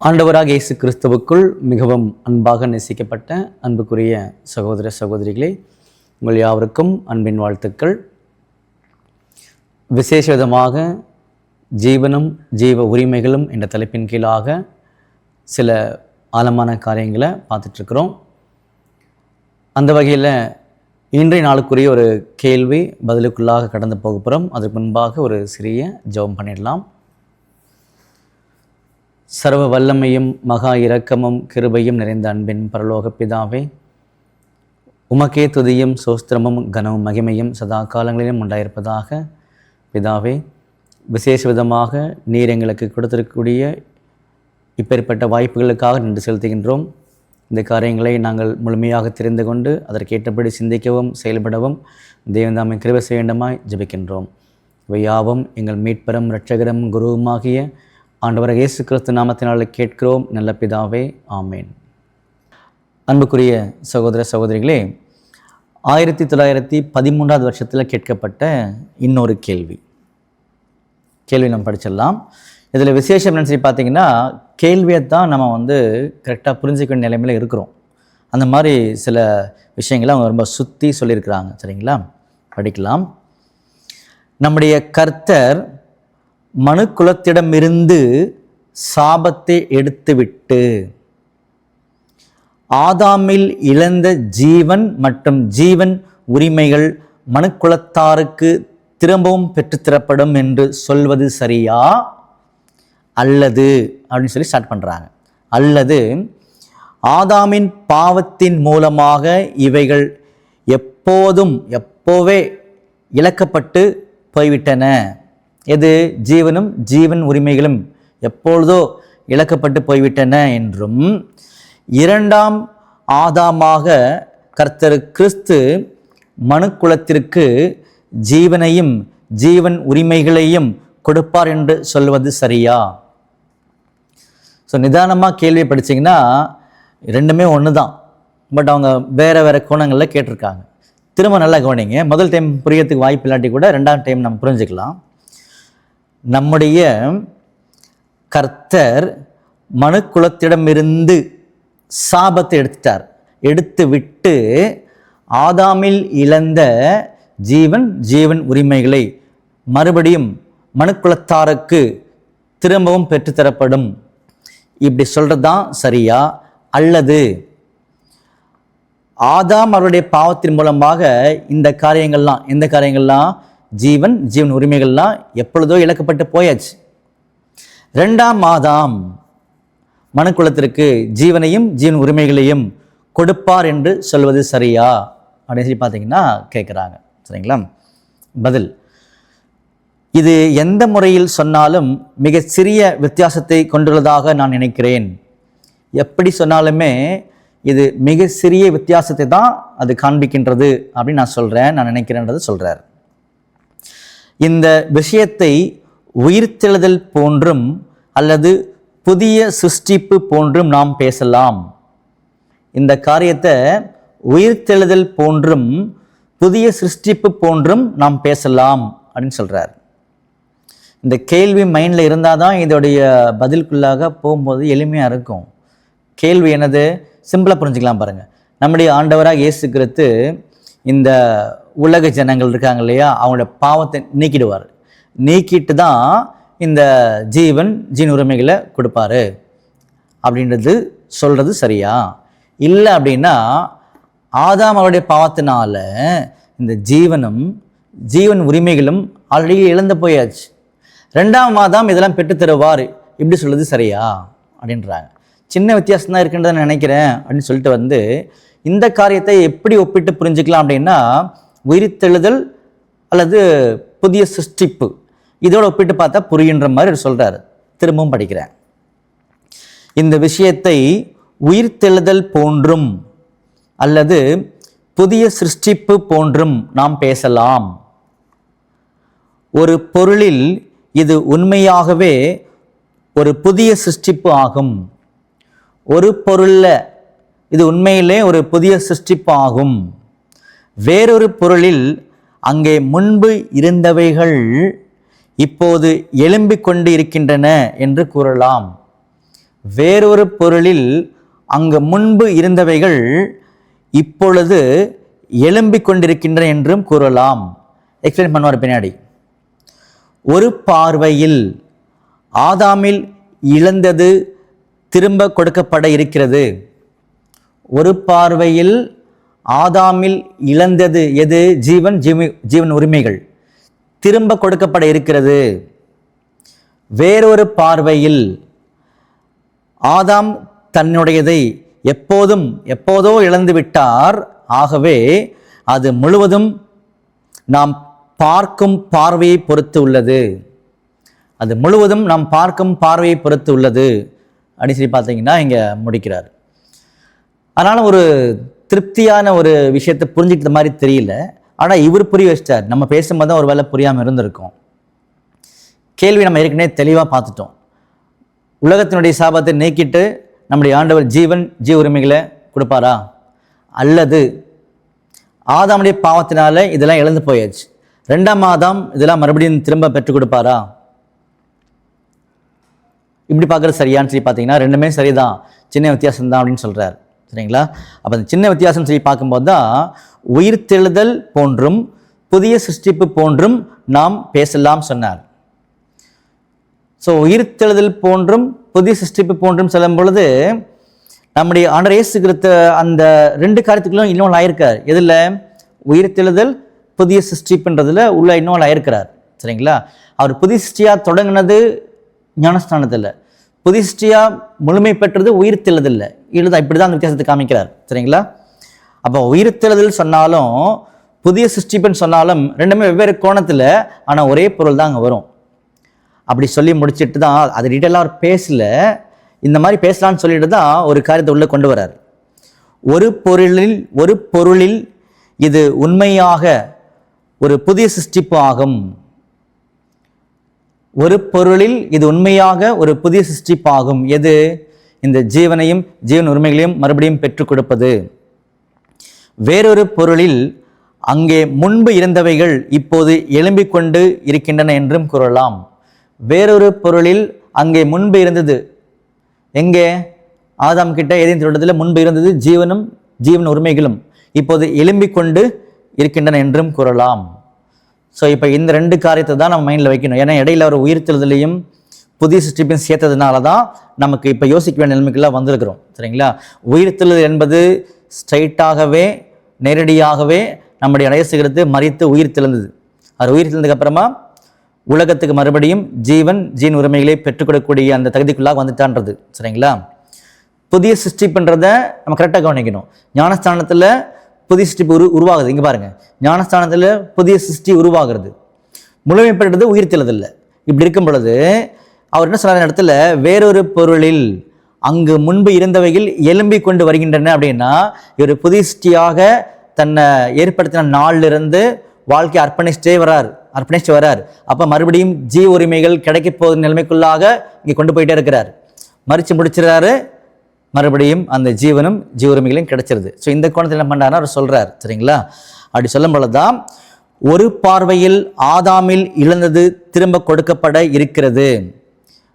ஆண்டவராக இயேசு கிறிஸ்துவுக்குள் மிகவும் அன்பாக நேசிக்கப்பட்ட அன்புக்குரிய சகோதர சகோதரிகளே, உங்கள் யாவருக்கும் அன்பின் வாழ்த்துக்கள். விசேஷ விதமாக ஜீவனும் ஜீவ உரிமைகளும் என்ற தலைப்பின் கீழாக சில ஆழமான காரியங்களை பார்த்துட்ருக்குறோம். அந்த வகையில் இன்றைய நாளுக்குரிய ஒரு கேள்வி பதிலுக்குள்ளாக கடந்து போக போகிறோம். அதற்கு முன்பாக ஒரு சிறிய ஜெபம் பண்ணிடலாம். சர்வ வல்லமையும் மகா இரக்கமும் கிருபையும் நிறைந்த அன்பின் பரலோக பிதாவே, உமக்கே துதியும் சோஸ்திரமும் கனமும் மகிமையும் சதா காலங்களிலும் உண்டாயிருப்பதாக. பிதாவே, விசேஷ விதமாக நீர் எங்களுக்கு கொடுத்திருக்கக்கூடிய இப்பேற்பட்ட வாய்ப்புகளுக்காக நன்றி செலுத்துகின்றோம். இந்த காரியங்களை நாங்கள் முழுமையாக தெரிந்து கொண்டு அதற்கேற்றபடி சிந்திக்கவும் செயல்படவும் தேவன் தாமே கிருபை செய்ய வேண்டுமாய் ஜெபிக்கின்றோம். இவை யாவும் எங்கள் மீட்பரும் இரட்சகரும் குருவுமாகிய ஆண்டவராகிய இயேசு கிறிஸ்து நாமத்தினாலே கேட்கிறோம் நல்ல பிதாவே, ஆமேன். அன்புக்குரிய சகோதர சகோதரிகளே, 1913 வருஷத்தில் கேட்கப்பட்ட இன்னொரு கேள்வி நம்ம படிச்சிடலாம். இதில் விசேஷம் என்னன்னு சொல்லி பார்த்தீங்கன்னா, கேள்வியை தான் நம்ம கரெக்டாக புரிஞ்சிக்க வேண்டிய நிலைமையில் இருக்கிறோம். அந்த மாதிரி சில விஷயங்களை அவங்க ரொம்ப சுற்றி சொல்லியிருக்கிறாங்க. சரிங்களா, படிக்கலாம். நம்முடைய கர்த்தர் மனுக்குலத்திடமிருந்து சாபத்தை எடுத்துவிட்டு ஆதாமில் இழந்த ஜீவன் மற்றும் ஜீவன் உரிமைகள் மனுக்குலத்தாருக்கு திரும்பவும் பெற்றுத்தரப்படும் என்று சொல்வது சரியா, அல்லது அப்படின்னு சொல்லி ஸ்டார்ட் பண்ணுறாங்க. அல்லது ஆதாமின் பாவத்தின் மூலமாக இவைகள் எப்போவே இழக்கப்பட்டு போய்விட்டன. எது? ஜீவனும் ஜீவன் உரிமைகளும் எப்பொழுதோ இழக்கப்பட்டு போய்விட்டன என்றும், இரண்டாம் ஆதாமாக கர்த்தர் கிறிஸ்து மனுக்குலத்திற்கு ஜீவனையும் ஜீவன் உரிமைகளையும் கொடுப்பார் என்று சொல்வது சரியா? ஸோ நிதானமாக கேள்வியை படிச்சிங்கன்னா ரெண்டுமே ஒன்று தான், பட் அவங்க வேறு கோணங்களில் கேட்டிருக்காங்க. திரும்ப நல்லா கவனிங்க. முதல் டைம் புரியறதுக்கு வாய்ப்பு இல்லாட்டி கூட ரெண்டாம் டைம் நம்ம புரிஞ்சுக்கலாம். நம்முடைய கர்த்தர் மனுக்குலத்திடமிருந்து சாபத்தை எடுத்து விட்டு ஆதாமில் இழந்த ஜீவன் உரிமைகளை மறுபடியும் மனுக்குலத்தாருக்கு திரும்பவும் பெற்றுத்தரப்படும், இப்படி சொல்கிறது தான் சரியா? அல்லது ஆதாம் அவருடைய பாவத்தின் மூலமாக இந்த காரியங்கள்லாம், எந்த காரியங்கள்லாம்? ஜீவன் உரிமைகள்லாம் எப்பொழுதோ இழக்கப்பட்டு போயாச்சு. ரெண்டாம் ஆதாம் மனுக்குலத்திற்கு ஜீவனையும் ஜீவன் உரிமைகளையும் கொடுப்பார் என்று சொல்வது சரியா அப்படின்னு சொல்லி பார்த்தீங்கன்னா கேட்குறாங்க. சரிங்களா, பதில், இது எந்த முறையில் சொன்னாலும் மிக சிறிய வித்தியாசத்தை கொண்டுள்ளதாக நான் நினைக்கிறேன். எப்படி சொன்னாலுமே இது மிக சிறிய வித்தியாசத்தை தான் அது காண்பிக்கின்றது அப்படின்னு நான் நினைக்கிறேன்றது சொல்கிறார். இந்த விஷயத்தை உயிர்த்தெழுதல் போன்றும் அல்லது புதிய சிருஷ்டிப்பு போன்றும் நாம் பேசலாம். இந்த காரியத்தை உயிர்த்தெழுதல் போன்றும் புதிய சிருஷ்டிப்பு போன்றும் நாம் பேசலாம் அப்படின்னு சொல்கிறார். இந்த கேள்வி மைண்டில் இருந்தால் தான் இதோடைய பதிலுக்குள்ளாக போகும்போது எளிமையாக இருக்கும். கேள்வி என்னது? சிம்பிளாக புரிஞ்சுக்கலாம் பாருங்கள். நம்முடைய ஆண்டவராக இயேசு கிறிஸ்து இந்த உலக ஜனங்கள் இருக்காங்க இல்லையா, அவங்களோட பாவத்தை நீக்கிட்டு தான் இந்த ஜீவன் உரிமைகளை கொடுப்பாரு அப்படின்றது சொல்கிறது சரியா? இல்லை அப்படின்னா ஆதாம் அவருடைய பாவத்தினால இந்த ஜீவன் உரிமைகளும் ஆல்ரெடி இழந்து போயாச்சு. ரெண்டாம் ஆதாம் இதெல்லாம் பெற்றுத்தருவார், இப்படி சொல்கிறது சரியா அப்படின்றாங்க. சின்ன வித்தியாசம் தான் இருக்குன்றதை நினைக்கிறேன் அப்படின்னு சொல்லிட்டு இந்த காரியத்தை எப்படி ஒப்பிட்டு புரிஞ்சுக்கலாம் அப்படின்னா, உயிர்த்தெழுதல் அல்லது புதிய சிருஷ்டிப்பு இதோட ஒப்பிட்டு பார்த்தா புரிகின்ற மாதிரி சொல்கிறாரு. திரும்பவும் படிக்கிறேன். இந்த விஷயத்தை உயிர்த்தெழுதல் போன்றும் அல்லது புதிய சிருஷ்டிப்பு போன்றும் நாம் பேசலாம். ஒரு பொருளில் இது உண்மையாகவே ஒரு புதிய சிருஷ்டிப்பு ஆகும். ஒரு பொருளில் இது உண்மையிலே ஒரு புதிய சிருஷ்டிப்பு ஆகும். வேறொரு பொருளில் அங்கே முன்பு இருந்தவைகள் இப்போது எழும்பிக் கொண்டு இருக்கின்றன என்று கூறலாம். வேறொரு பொருளில் அங்கு முன்பு இருந்தவைகள் இப்பொழுது எழும்பிக் கொண்டிருக்கின்றன என்றும் கூறலாம். எக்ஸ்பிளைன் பண்ணுவார் பின்னாடி. ஒரு பார்வையில் ஆதாமில் இழந்தது திரும்ப கொடுக்கப்பட இருக்கிறது. ஒரு பார்வையில் ஆதாமில் இழந்தது எது? ஜீவன் உரிமைகள் திரும்ப கொடுக்கப்பட இருக்கிறது. வேறொரு பார்வையில் ஆதாம் தன்னுடையதை எப்போதோ இழந்து விட்டார். ஆகவே அது முழுவதும் நாம் பார்க்கும் பார்வையை பொறுத்து உள்ளது. அது முழுவதும் நாம் பார்க்கும் பார்வையை பொறுத்து உள்ளது அப்படின்னு சொல்லி பார்த்தீங்கன்னா இங்கே முடிக்கிறார். அதனால் ஒரு திருப்தியான ஒரு விஷயத்தை புரிஞ்சுக்கிற மாதிரி தெரியல. ஆனால் இவர் புரிய வச்சிட்டார். நம்ம பேசும்போது தான் ஒரு வேளை புரியாமல் இருந்திருக்கும். கேள்வி நம்ம ஏற்கனவே தெளிவாக பார்த்துட்டோம். உலகத்தினுடைய சாபத்தை நீக்கிட்டு நம்முடைய ஆண்டவர் ஜீவ உரிமைகளை கொடுப்பாரா? அல்லது ஆதாமுடைய பாவத்தினால இதெல்லாம் இழந்து போயாச்சு, 2ஆம் ஆதாம் இதெல்லாம் மறுபடியும் திரும்ப பெற்றுக் கொடுப்பாரா? இப்படி பார்க்குறது சரியான்னு சொல்லி பார்த்தீங்கன்னா ரெண்டுமே சரிதான், சின்ன வித்தியாசம் தான் அப்படின்னு சொல்கிறார். சரிங்களா? அப்போ அந்த சின்ன வித்தியாசம் சொல்லி பார்க்கும்போது தான் உயிர்த்தெழுதல் போன்றும் புதிய சிருஷ்டிப்பு போன்றும் நாம் பேசலாம் சொன்னார். ஸோ உயிர்த்தெழுதல் போன்றும் புதிய சிருஷ்டிப்பு போன்றும் சொல்லும் பொழுது நம்முடைய ஆண்டவர் இயேசு கிறிஸ்து அந்த 2 காரியத்துக்குள்ளும் இன்னொன்று ஆயிருக்கார். எதில்? உயிர்த்தெழுதல் புதிய சிருஷ்டிப்புன்றதுல உள்ள இன்னொன்று ஆயிருக்கிறார். சரிங்களா? அவர் புதிய சிருஷ்டியாக தொடங்கினது ஞானஸ்தானத்தில், புதிய சிருஷ்டியாக முழுமை பெற்றது உயிர்த்தெழுதல். இப்படி தான் அந்த வித்தியாசத்தை காமிக்கிறார். சரிங்களா? அப்போ உயிர்த்தெழுதல் சொன்னாலும் புதிய சிருஷ்டிப்புன்னு சொன்னாலும் ரெண்டுமே வெவ்வேறு கோணத்தில், ஆனால் ஒரே பொருள் தான் அங்கே வரும். அப்படி சொல்லி முடிச்சுட்டு தான் அது டீட்டெயிலாக அவர் பேசல, இந்த மாதிரி பேசலான்னு சொல்லிட்டு தான் ஒரு காரியத்தை உள்ளே கொண்டு வரார். ஒரு பொருளில் இது உண்மையாக ஒரு புதிய சிருஷ்டிப்பு ஆகும். ஒரு பொருளில் இது உண்மையாக ஒரு புதிய சிருஷ்டிப்பு ஆகும். எது? இந்த ஜீவனையும் ஜீவன் உரிமைகளையும் மறுபடியும் பெற்றுக் கொடுப்பது. வேறொரு பொருளில் அங்கே முன்பு இருந்தவைகள் இப்போது எழும்பிக் கொண்டு இருக்கின்றன என்றும் கூறலாம். வேறொரு பொருளில் அங்கே முன்பு இருந்தது எங்கே? ஆதாம் கிட்ட ஏதேன் தோட்டத்தில் முன்பு இருந்தது ஜீவன் உரிமைகளும் இப்போது எழும்பிக் கொண்டு இருக்கின்றன என்றும் கூறலாம். ஸோ இப்போ இந்த 2 காரியத்தை தான் நம்ம மைண்டில் வைக்கணும். ஏன்னா இடையில ஒரு உயிர்த்தெழுதலையும் புதிய சிருஷ்டிப்பையும் சேர்த்ததுனால தான் நமக்கு இப்போ யோசிக்க வேண்டிய நிலைமைக்கெல்லாம் வந்திருக்கிறோம். சரிங்களா? உயிர்த்தெழுதல் என்பது ஸ்ட்ரைட்டாகவே நேரடியாகவே நம்முடைய இயேசு மரித்து உயிர்த்தெழுந்தது. அது உயிர்த்தெழுந்ததுக்கு அப்புறமா உலகத்துக்கு மறுபடியும் ஜீவன் உரிமைகளை பெற்றுக்கொள்ளக்கூடிய அந்த தகுதிக்குள்ளாக வந்துட்டான்றது. சரிங்களா? புதிய சிருஷ்டிப்புன்றதை நம்ம கரெக்டாக கவனிக்கணும். ஞானஸ்தானத்தில் புதிய சிருஷ்டிப்பு உருவாகுது. இங்கே பாருங்கள், ஞானஸ்தானத்தில் புதிய சிருஷ்டி உருவாகிறது, முழுமைப்பட்டது உயிர்த்தெழுதல். இப்படி இருக்கும் பொழுது அவர் என்ன சொன்ன இடத்துல வேறொரு பொருளில் அங்கு முன்பு இருந்தவைகள் எழும்பிக் கொண்டு வருகின்றன அப்படின்னா இவர் புதிய சிருஷ்டியாக தன்னை ஏற்படுத்தின நாளிலிருந்து வாழ்க்கை அர்ப்பணிச்சுட்டு வரார். அப்போ மறுபடியும் ஜீவ உரிமைகள் கிடைக்க போகிற நிலைமைக்குள்ளாக இங்கே கொண்டு போயிட்டே இருக்கிறார். மறித்து முடிச்சிடறாரு, மறுபடியும் அந்த ஜீவ உரிமைகளையும் கிடைச்சிருது. ஸோ இந்த கோணத்தில் என்ன பண்ணுறாருன்னா அவர் சொல்கிறார். சரிங்களா? அப்படி சொல்லும் பொழுதுதான் ஒரு பார்வையில் ஆதாமில் இழந்தது திரும்ப கொடுக்கப்பட இருக்கிறது.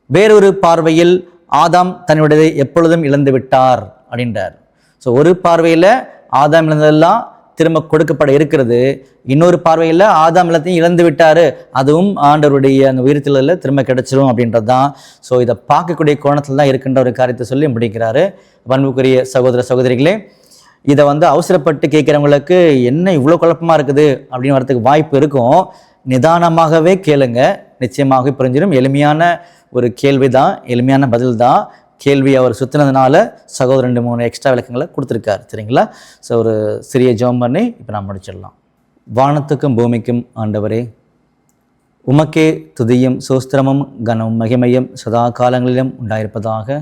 வேறொரு பார்வையில் ஆதாம் தன்னுடையதை எப்பொழுதும் இழந்து விட்டார் அப்படின்றார். ஸோ ஒரு பார்வையில் ஆதாம் இழந்ததெல்லாம் திரும்ப கொடுக்கப்பட இருக்கிறது. இன்னொரு பார்வையில் ஆதாம் எல்லாத்தையும் இழந்து விட்டார், அதுவும் ஆண்டவருடைய அந்த உயிர்த்தெழுதலில் திரும்ப கிடைச்சிரும் அப்படின்றது தான். ஸோ இதை பார்க்கக்கூடிய கோணத்தில் தான் இருக்கின்ற ஒரு காரியத்தை சொல்லி முடிக்கிறாரு. பண்புக்குரிய சகோதர சகோதரிகளே, இதை அவசரப்பட்டு கேட்குறவங்களுக்கு என்ன இவ்வளோ குழப்பமாக இருக்குது அப்படின்னு வரதுக்கு வாய்ப்பு இருக்கும். நிதானமாகவே கேளுங்க, நிச்சயமாக புரிஞ்சிடும். எளிமையான ஒரு கேள்வி தான், எளிமையான பதில் தான். கேள்வி அவர் சுற்றினதுனால சகோதரர் 2-3 எக்ஸ்ட்ரா விளக்கங்களை கொடுத்துருக்காரு. சரிங்களா? ஸோ ஒரு சிறிய ஜெபம் பண்ணி இப்போ நான் முடிச்சிடலாம். வானத்துக்கும் பூமிக்கும் ஆண்டவரே, உமக்கே துதியும் சோஸ்திரமும் கனமும் மகிமையும் சதா காலங்களிலும் உண்டாயிருப்பதாக.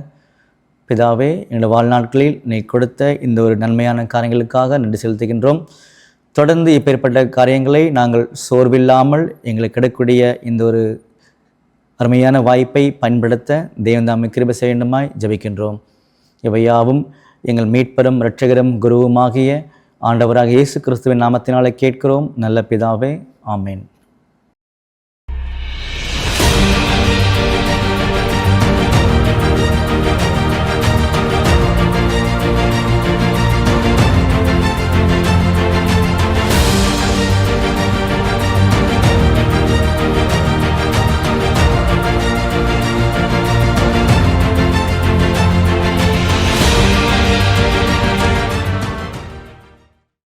பிதாவே, எங்களுடைய வாழ்நாட்களில் நீ கொடுத்த இந்த ஒரு நன்மையான காரியங்களுக்காக நன்றி செலுத்துகின்றோம். தொடர்ந்து இப்பேற்பட்ட காரியங்களை நாங்கள் சோர்வில்லாமல் எங்களுக்கு கிடைக்கக்கூடிய இந்த ஒரு அருமையான வாய்ப்பை பயன்படுத்த தேவன் தாமே கிருபை செய்ய வேண்டுமாய் ஜெபிக்கின்றோம். இவையாவும் எங்கள் மீட்பரும் இரட்சகரும் குருவுமாகிய ஆண்டவராக இயேசு கிறிஸ்துவின் நாமத்தினாலே கேட்கிறோம் நல்ல பிதாவே. ஆமேன்.